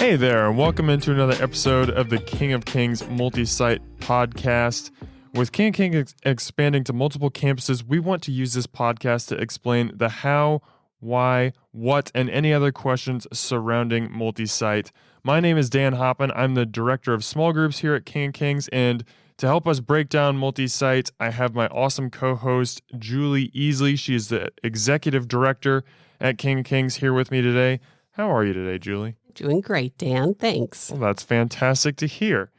Hey there, and welcome into another episode of the King of Kings Multisite podcast. With King of Kings expanding to multiple campuses, we want to use this podcast to explain the how, why, what, and any other questions surrounding Multisite. My name is Dan Hoppin. I'm the Director of Small Groups here at King of Kings, and to help us break down Multisite, I have my awesome co-host, Julie Eesley. She is the Executive Director at King of Kings here with me today. How are you today, Julie? Doing great, Dan. Thanks. Well, that's fantastic to hear.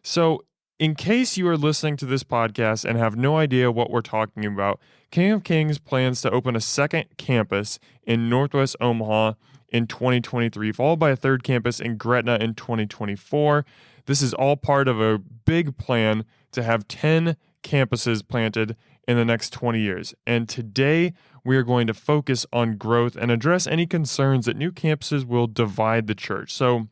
So, in case you are listening to this podcast and have no idea what we're talking about, King of Kings plans to open a second campus in Northwest Omaha in 2023, followed by a third campus in Gretna in 2024. This is all part of a big plan to have 10 campuses planted in the next 20 years. And today, we are going to focus on growth and address any concerns that new campuses will divide the church. So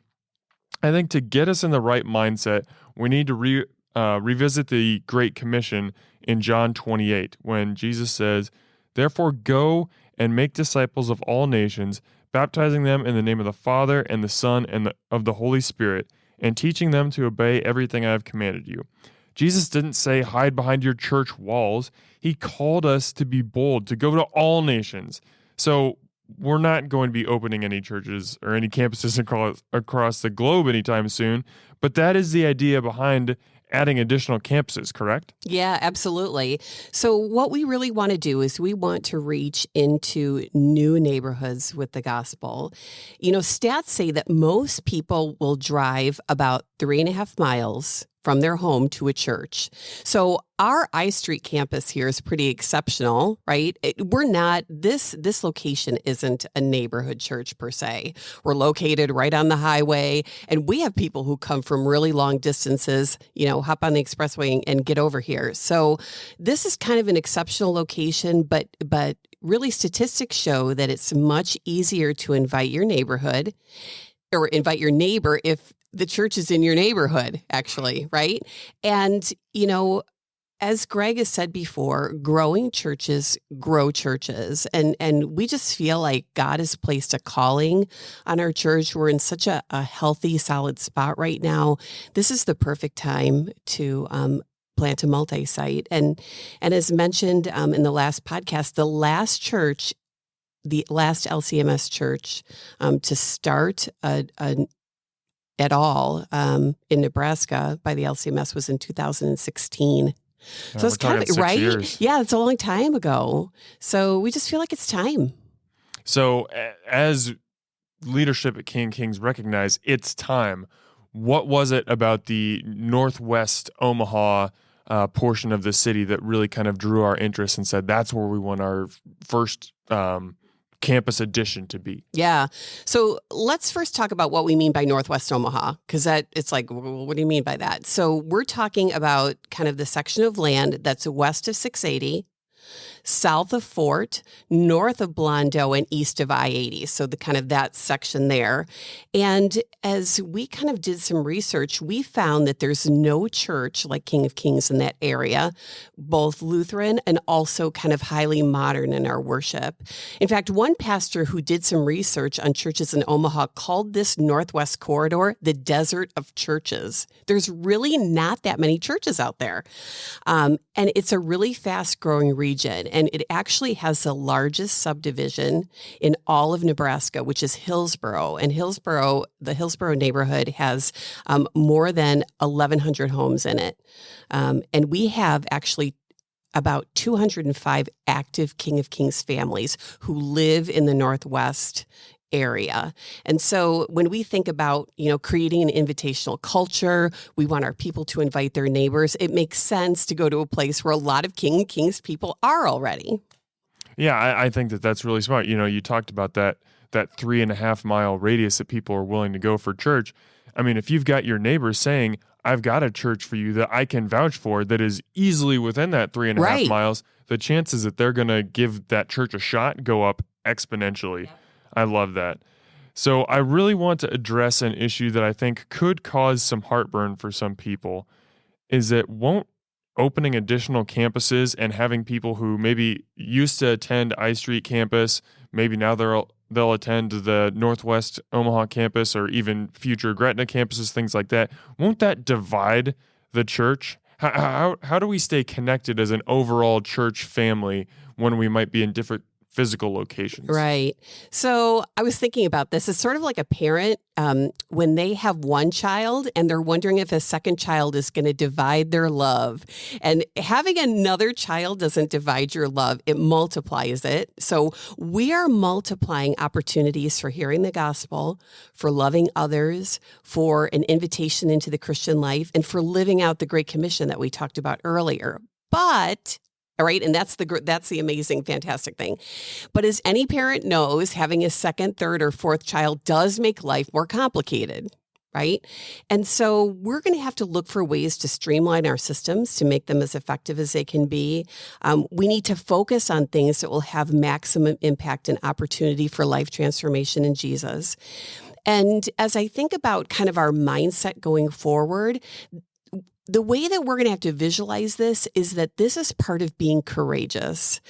I think to get us in the right mindset, we need to revisit the Great Commission in John 28, when Jesus says, "Therefore go and make disciples of all nations, baptizing them in the name of the Father and the Son and of the Holy Spirit, and teaching them to obey everything I have commanded you." Jesus didn't say hide behind your church walls. He called us to be bold, to go to all nations. So we're not going to be opening any churches or any campuses across the globe anytime soon, but that is the idea behind adding additional campuses, correct? Yeah, absolutely. So what we really want to do is we want to reach into new neighborhoods with the gospel. You know, stats say that most people will drive about 3.5 miles from their home to a church. So our I Street campus here is pretty exceptional, right? This location isn't a neighborhood church per se. We're located right on the highway, and we have people who come from really long distances, hop on the expressway and get over here. So this is kind of an exceptional location, but really statistics show that it's much easier to invite your neighborhood or invite your neighbor if the church is in your neighborhood, actually, right? And, as Greg has said before, growing churches grow churches. And we just feel like God has placed a calling on our church. We're in such a healthy, solid spot right now. This is the perfect time to plant a multi-site. And as mentioned in the last podcast, the last LCMS church to start at all in Nebraska by the LCMS was in 2016. So it's kind of right. Years. Yeah, it's a long time ago. So we just feel like it's time. So as leadership at King Kings recognize it's time, what was it about the Northwest Omaha portion of the city that really kind of drew our interest and said that's where we want our first campus addition to be? Yeah. So let's first talk about what we mean by Northwest Omaha, because it's like, well, what do you mean by that? So we're talking about kind of the section of land that's west of 680, south of Fort, north of Blondo, and east of I-80. So the kind of that section there. And as we kind of did some research, we found that there's no church like King of Kings in that area, both Lutheran and also kind of highly modern in our worship. In fact, one pastor who did some research on churches in Omaha called this Northwest Corridor the desert of churches. There's really not that many churches out there. And it's a really fast-growing region. And it actually has the largest subdivision in all of Nebraska, which is Hillsboro. And the Hillsboro neighborhood has more than 1,100 homes in it. And we have actually about 205 active King of Kings families who live in the Northwest area. And so when we think about, creating an invitational culture, we want our people to invite their neighbors. It makes sense to go to a place where a lot of King of Kings people are already. Yeah, I think that's really smart. You talked about that 3.5 mile radius that people are willing to go for church. I mean, if you've got your neighbors saying, I've got a church for you that I can vouch for that is easily within that 3.5 miles, the chances that they're going to give that church a shot go up exponentially. Yep. I love that. So I really want to address an issue that I think could cause some heartburn for some people, is that won't opening additional campuses and having people who maybe used to attend I Street campus, maybe now they're they'll attend the Northwest Omaha campus or even future Gretna campuses, things like that. Won't that divide the church? How do we stay connected as an overall church family when we might be in different physical locations? Right. So I was thinking about this. It's sort of like a parent when they have one child and they're wondering if a second child is going to divide their love. And having another child doesn't divide your love, it multiplies it. So we are multiplying opportunities for hearing the gospel, for loving others, for an invitation into the Christian life, and for living out the Great Commission that we talked about earlier. But all right. And that's the amazing, fantastic thing. But as any parent knows, having a second, third, or fourth child does make life more complicated. Right. And so we're going to have to look for ways to streamline our systems to make them as effective as they can be. We need to focus on things that will have maximum impact and opportunity for life transformation in Jesus. And as I think about kind of our mindset going forward, the way that we're going to have to visualize this is that this is part of being courageous.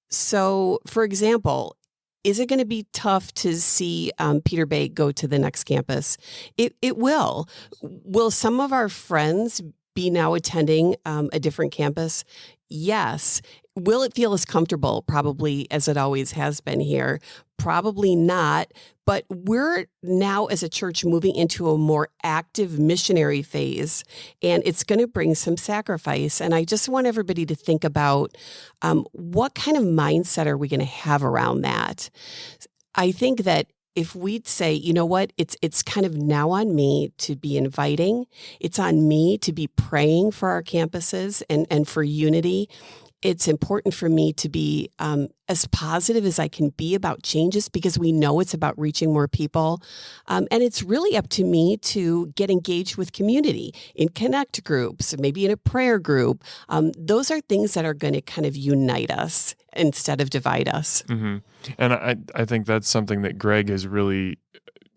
So, for example, is it going to be tough to see Peter Bay go to the next campus? It will. Will some of our friends be now attending a different campus? Yes. Will it feel as comfortable? Probably, as it always has been here. Probably not. But we're now as a church moving into a more active missionary phase, and it's going to bring some sacrifice. And I just want everybody to think about what kind of mindset are we going to have around that? I think that if we'd say, you know what, it's kind of now on me to be inviting. It's on me to be praying for our campuses and for unity. It's important for me to be as positive as I can be about changes because we know it's about reaching more people. And it's really up to me to get engaged with community in connect groups, maybe in a prayer group. Those are things that are going to kind of unite us instead of divide us. Mm-hmm. And I think that's something that Greg has really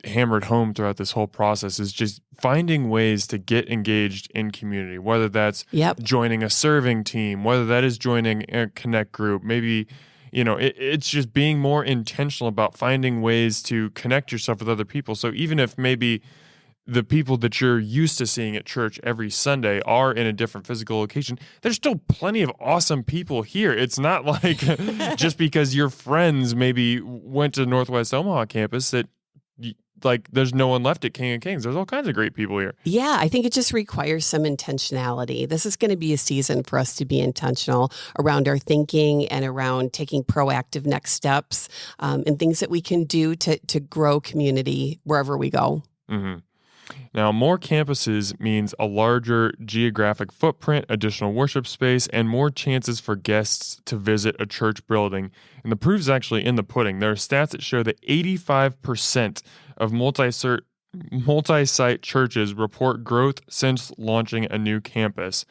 hammered home throughout this whole process is just finding ways to get engaged in community, whether that's joining a serving team, whether that is joining a connect group, maybe, it's just being more intentional about finding ways to connect yourself with other people. So even if maybe the people that you're used to seeing at church every Sunday are in a different physical location, there's still plenty of awesome people here. It's not like just because your friends maybe went to Northwest Omaha campus that there's no one left at King of Kings. There's all kinds of great people here. Yeah, I think it just requires some intentionality. This is going to be a season for us to be intentional around our thinking and around taking proactive next steps and things that we can do to grow community wherever we go. Mm-hmm. Now, more campuses means a larger geographic footprint, additional worship space, and more chances for guests to visit a church building. And the proof is actually in the pudding. There are stats that show that 85% of multi-site churches report growth since launching a new campus.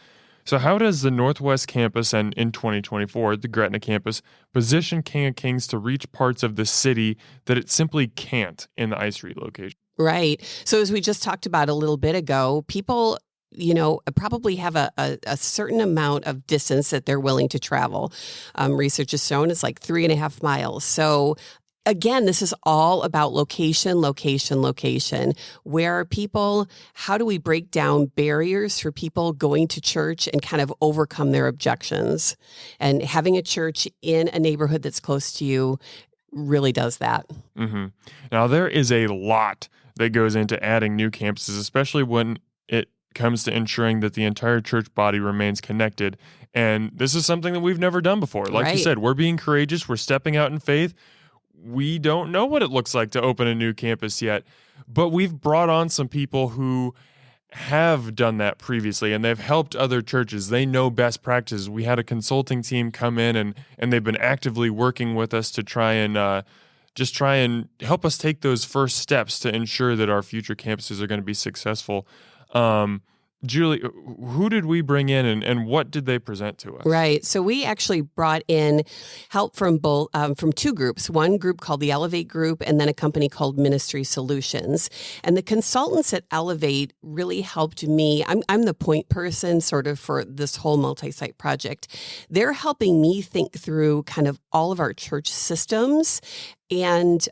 So how does the Northwest campus and in 2024, the Gretna campus, position King of Kings to reach parts of the city that it simply can't in the Ice Street location? Right. So as we just talked about a little bit ago, people, probably have a certain amount of distance that they're willing to travel. Research has shown it's like 3.5 miles. So again, this is all about location. Where are people? How do we break down barriers for people going to church and kind of overcome their objections? And having a church in a neighborhood that's close to you really does that. Mm-hmm. Now, there is a lot that goes into adding new campuses, especially when it comes to ensuring that the entire church body remains connected. And this is something that we've never done before. Like you said, we're being courageous. We're stepping out in faith. We don't know what it looks like to open a new campus yet, but we've brought on some people who have done that previously, and they've helped other churches. They know best practices. We had a consulting team come in, and they've been actively working with us to try and help us take those first steps to ensure that our future campuses are going to be successful. Julie, who did we bring in and what did they present to us? Right. So we actually brought in help from both from two groups, one group called the Elevate Group and then a company called Ministry Solutions. And the consultants at Elevate really helped me. I'm the point person sort of for this whole multi-site project. They're helping me think through kind of all of our church systems and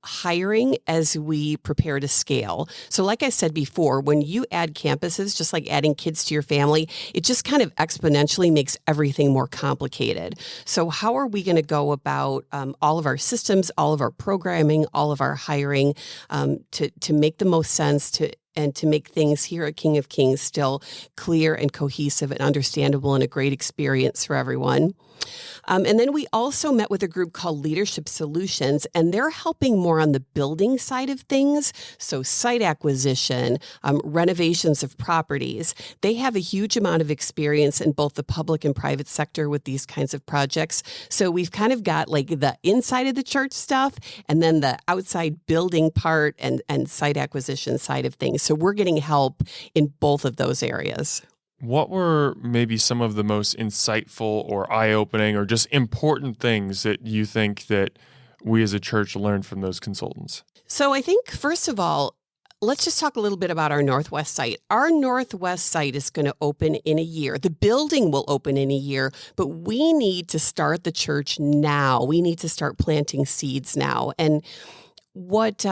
hiring as we prepare to scale. So like I said before, when you add campuses, just like adding kids to your family, it just kind of exponentially makes everything more complicated. So how are we going to go about all of our systems, all of our programming, all of our hiring to make the most sense and to make things here at King of Kings still clear and cohesive and understandable and a great experience for everyone. And then we also met with a group called Leadership Solutions, and they're helping more on the building side of things. So site acquisition, renovations of properties. They have a huge amount of experience in both the public and private sector with these kinds of projects. So we've kind of got like the inside of the church stuff and then the outside building part and site acquisition side of things. So we're getting help in both of those areas. What were maybe some of the most insightful or eye-opening or just important things that you think that we as a church learned from those consultants? So I think, first of all, let's just talk a little bit about our Northwest site. Our Northwest site is going to open in a year. The building will open in a year, but we need to start the church now. We need to start planting seeds now. And what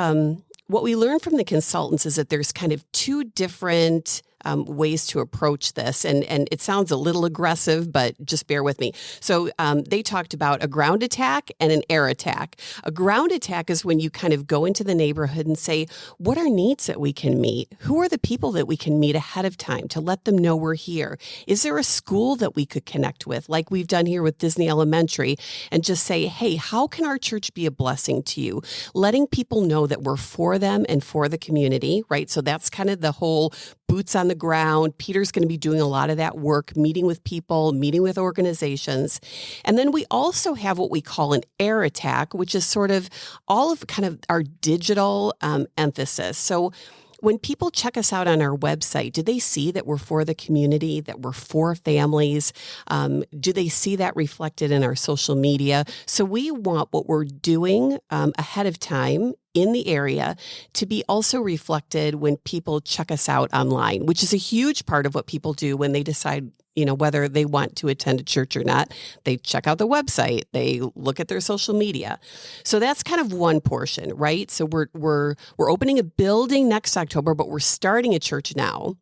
we learned from the consultants is that there's kind of two different ways to approach this. And it sounds a little aggressive, but just bear with me. So they talked about a ground attack and an air attack. A ground attack is when you kind of go into the neighborhood and say, what are needs that we can meet? Who are the people that we can meet ahead of time to let them know we're here? Is there a school that we could connect with, like we've done here with Disney Elementary, and just say, hey, how can our church be a blessing to you? Letting people know that we're for them and for the community, right? So that's kind of the whole boots on the ground. Peter's going to be doing a lot of that work, meeting with people, meeting with organizations. And then we also have what we call an air attack, which is sort of all of kind of our digital emphasis. So when people check us out on our website, do they see that we're for the community, that we're for families? Do they see that reflected in our social media? So we want what we're doing ahead of time in the area to be also reflected when people check us out online, which is a huge part of what people do when they decide, whether they want to attend a church or not. They check out the website, they look at their social media. So that's kind of one portion, right? So we're opening a building next October, but we're starting a church now.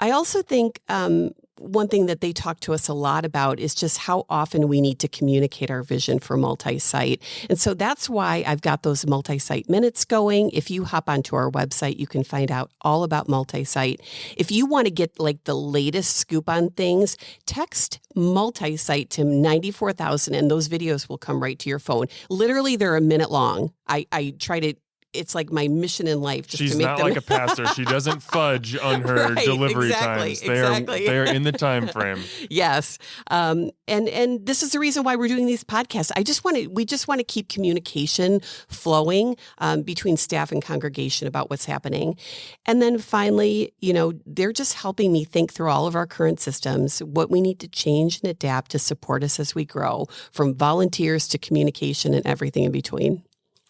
I also think one thing that they talk to us a lot about is just how often we need to communicate our vision for Multisite. And so that's why I've got those Multisite minutes going. If you hop onto our website, you can find out all about Multisite. If you want to get like the latest scoop on things, text Multisite to 94,000 and those videos will come right to your phone. Literally, they're a minute long. I try to It's like my mission in life. She's to make not them... like a pastor. She doesn't fudge on her delivery times. They are in the time frame. Yes. And this is the reason why we're doing these podcasts. We just want to keep communication flowing between staff and congregation about what's happening. And then finally, they're just helping me think through all of our current systems, what we need to change and adapt to support us as we grow, from volunteers to communication and everything in between.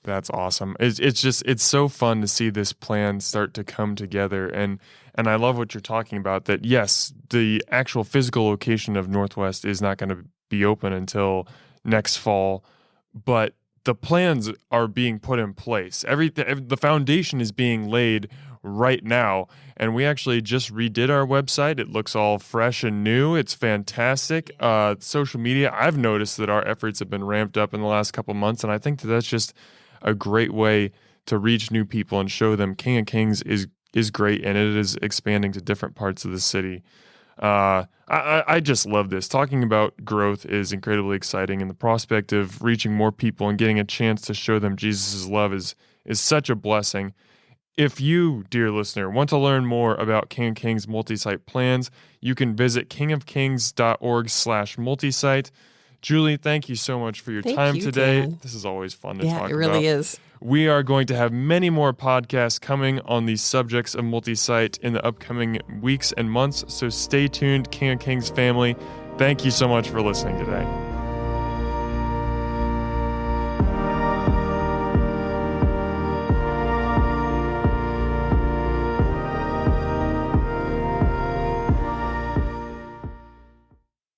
That's awesome. It's so fun to see this plan start to come together. And I love what you're talking about, that yes, the actual physical location of Northwest is not going to be open until next fall, but the plans are being put in place. The foundation is being laid right now. And we actually just redid our website. It looks all fresh and new. It's fantastic. Social media, I've noticed that our efforts have been ramped up in the last couple months. And I think that's just a great way to reach new people and show them King of Kings is great, and it is expanding to different parts of the city. I just love this. Talking about growth is incredibly exciting, and the prospect of reaching more people and getting a chance to show them Jesus' love is such a blessing. If you, dear listener, want to learn more about King of Kings Multisite plans, you can visit kingofkings.org/multisite. Julie, thank you so much for your time today. Dan. This is always fun to talk about. Yeah, it really is. We are going to have many more podcasts coming on these subjects of Multisite in the upcoming weeks and months, so stay tuned, King of Kings family. Thank you so much for listening today.